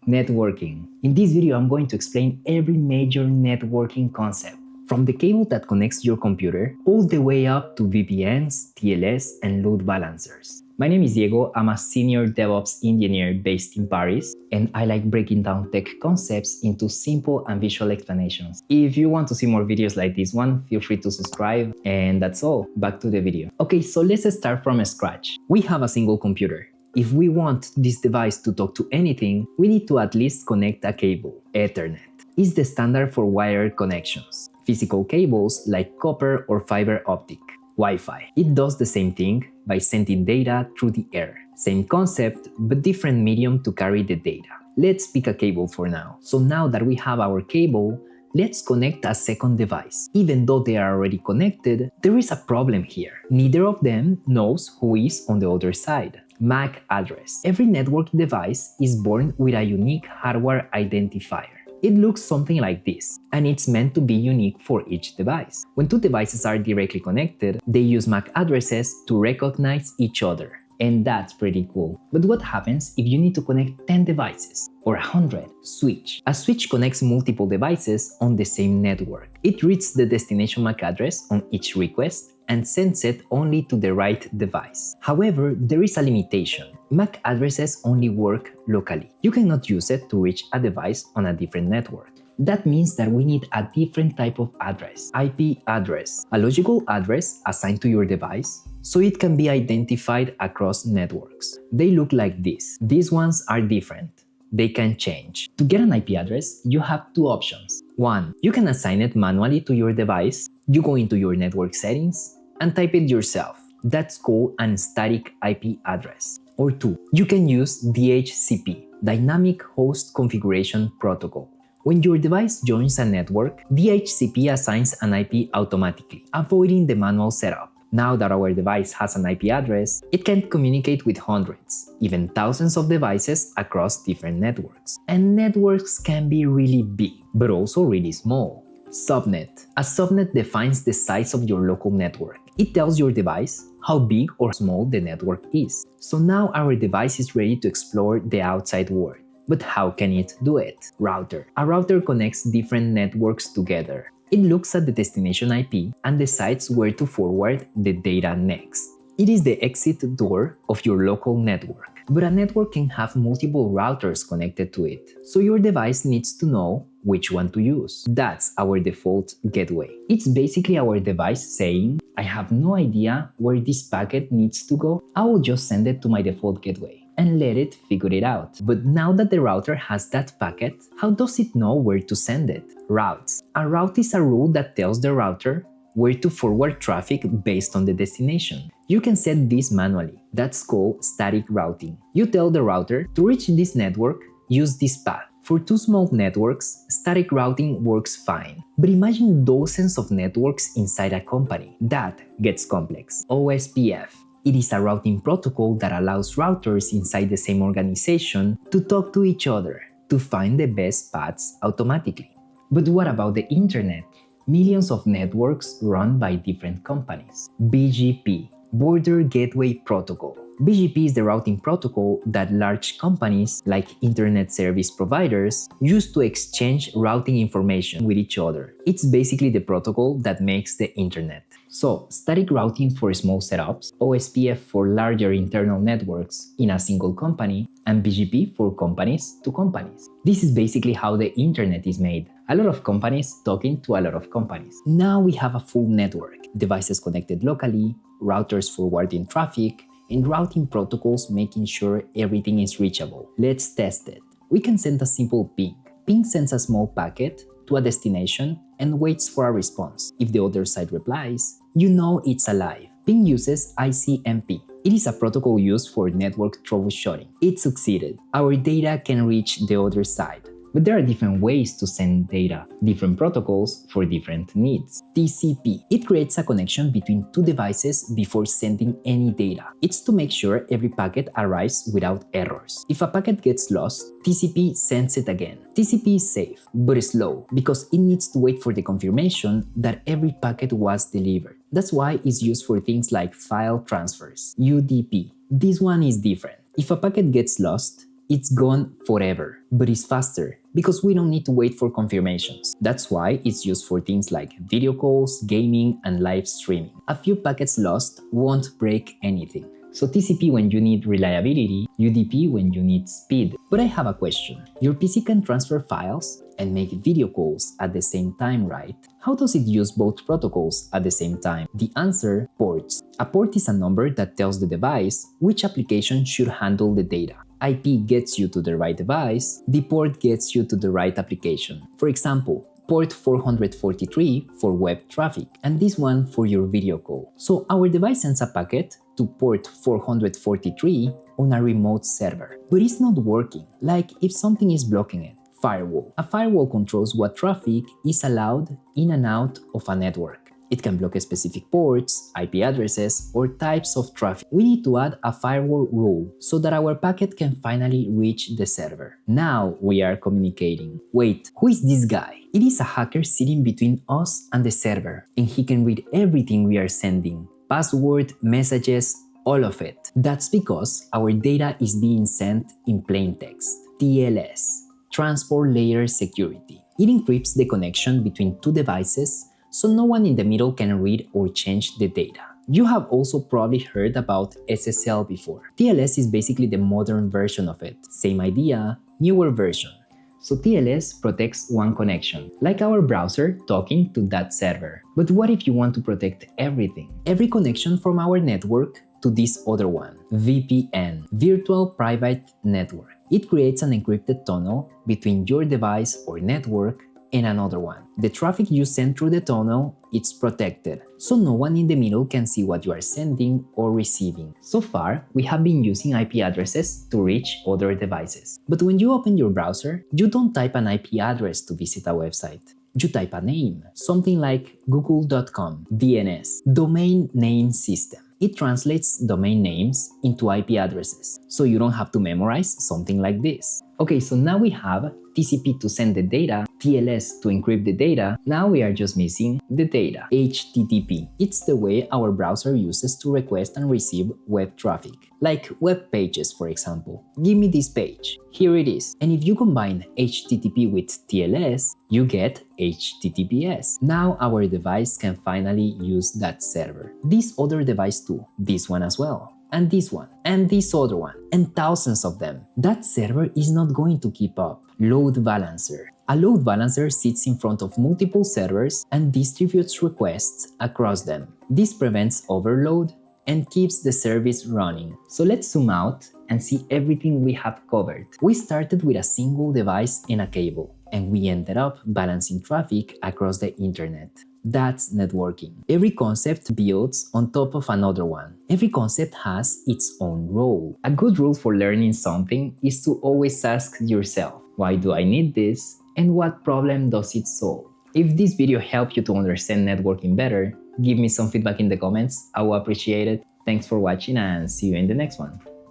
Networking. In this video, I'm going to explain every major networking concept, from the cable that connects your computer all the way up to VPNs, TLS, and load balancers. My name is Diego. I'm a senior DevOps engineer based in Paris, and I like breaking down tech concepts into simple and visual explanations. If you want to see more videos like this one, feel free to subscribe, and that's all. Back to the video. Okay, so let's start from scratch. We have a single computer. If we want this device to talk to anything, we need to at least connect a cable. Ethernet is the standard for wired connections. Physical cables like copper or fiber optic. Wi-Fi. It does the same thing by sending data through the air. Same concept, but different medium to carry the data. Let's pick a cable for now. So now that we have our cable, let's connect a second device. Even though they are already connected, there is a problem here. Neither of them knows who is on the other side. MAC address. Every network device is born with a unique hardware identifier. It looks something like this, and it's meant to be unique for each device. When two devices are directly connected, they use MAC addresses to recognize each other, and that's pretty cool. But what happens if you need to connect 10 devices or 100? Switch. A switch connects multiple devices on the same network. It reads the destination MAC address on each request and sends it only to the right device. However, there is a limitation. MAC addresses only work locally. You cannot use it to reach a device on a different network. That means that we need a different type of address, IP address, a logical address assigned to your device so it can be identified across networks. They look like this. These ones are different. They can change. To get an IP address, you have two options. One, you can assign it manually to your device. You go into your network settings and type it yourself. That's called a static IP address. Or two, you can use DHCP, Dynamic Host Configuration Protocol. When your device joins a network, DHCP assigns an IP automatically, avoiding the manual setup. Now that our device has an IP address, it can communicate with hundreds, even thousands of devices across different networks. And networks can be really big, but also really small. Subnet. A subnet defines the size of your local network. It tells your device how big or small the network is. So now our device is ready to explore the outside world. But how can it do it? Router. A router connects different networks together. It looks at the destination IP and decides where to forward the data next. It is the exit door of your local network. But a network can have multiple routers connected to it, so your device needs to know which one to use. That's our default gateway. It's basically our device saying, I have no idea where this packet needs to go. I will just send it to my default gateway and let it figure it out. But now that the router has that packet, how does it know where to send it? Routes. A route is a rule that tells the router where to forward traffic based on the destination. You can set this manually. That's called static routing. You tell the router to reach this network, use this path. For two small networks, static routing works fine. But imagine dozens of networks inside a company. That gets complex. OSPF. It is a routing protocol that allows routers inside the same organization to talk to each other, to find the best paths automatically. But what about the internet? Millions of networks run by different companies. BGP, Border Gateway Protocol. BGP is the routing protocol that large companies like internet service providers use to exchange routing information with each other. It's basically the protocol that makes the internet. So, static routing for small setups, OSPF for larger internal networks in a single company, and BGP for companies to companies. This is basically how the internet is made. A lot of companies talking to a lot of companies. Now we have a full network, devices connected locally, routers forwarding traffic, and routing protocols making sure everything is reachable. Let's test it. We can send a simple ping. Ping sends a small packet to a destination and waits for a response. If the other side replies, you know it's alive. Ping uses ICMP. It is a protocol used for network troubleshooting. It succeeded. Our data can reach the other side. But there are different ways to send data, different protocols for different needs. TCP. It creates a connection between two devices before sending any data. It's to make sure every packet arrives without errors. If a packet gets lost, TCP sends it again. TCP is safe, but slow, because it needs to wait for the confirmation that every packet was delivered. That's why it's used for things like file transfers. UDP. This one is different. If a packet gets lost, it's gone forever, but it's faster because we don't need to wait for confirmations. That's why it's used for things like video calls, gaming, and live streaming. A few packets lost won't break anything. So TCP when you need reliability, UDP when you need speed. But I have a question. Your PC can transfer files and make video calls at the same time, right? How does it use both protocols at the same time? The answer: ports. A port is a number that tells the device which application should handle the data. IP gets you to the right device, the port gets you to the right application. For example, port 443 for web traffic, and this one for your video call. So our device sends a packet to port 443 on a remote server, but it's not working, like if something is blocking it. Firewall. A firewall controls what traffic is allowed in and out of a network. It can block specific ports, IP addresses, or types of traffic. We need to add a firewall rule so that our packet can finally reach the server. Now we are communicating. Wait, who is this guy? It is a hacker sitting between us and the server, and he can read everything we are sending. Password, messages, all of it. That's because our data is being sent in plain text. TLS. Transport Layer Security. It encrypts the connection between two devices so no one in the middle can read or change the data. You have also probably heard about SSL before. TLS is basically the modern version of it. Same idea, newer version. So TLS protects one connection, like our browser talking to that server. But what if you want to protect everything? Every connection from our network to this other one, VPN, Virtual Private Network. It creates an encrypted tunnel between your device or network and another one. The traffic you send through the tunnel, it's protected, so no one in the middle can see what you are sending or receiving. So far, we have been using IP addresses to reach other devices. But when you open your browser, you don't type an IP address to visit a website. You type a name, something like google.com, DNS, Domain Name System. It translates domain names into IP addresses, so you don't have to memorize something like this. Okay, so now we have TCP to send the data, TLS to encrypt the data. Now we are just missing the data. HTTP. It's the way our browser uses to request and receive web traffic, like web pages, for example. Give me this page. Here it is. And if you combine HTTP with TLS, you get HTTPS. Now our device can finally use that server. This other device too, this one as well, and this one, and this other one, and thousands of them. That server is not going to keep up. Load balancer. A load balancer sits in front of multiple servers and distributes requests across them. This prevents overload and keeps the service running. So let's zoom out and see everything we have covered. We started with a single device and a cable, and we ended up balancing traffic across the internet. That's networking. Every concept builds on top of another one. Every concept has its own role. A good rule for learning something is to always ask yourself, why do I need this? And what problem does it solve? If this video helped you to understand networking better, give me some feedback in the comments. I will appreciate it. Thanks for watching and see you in the next one.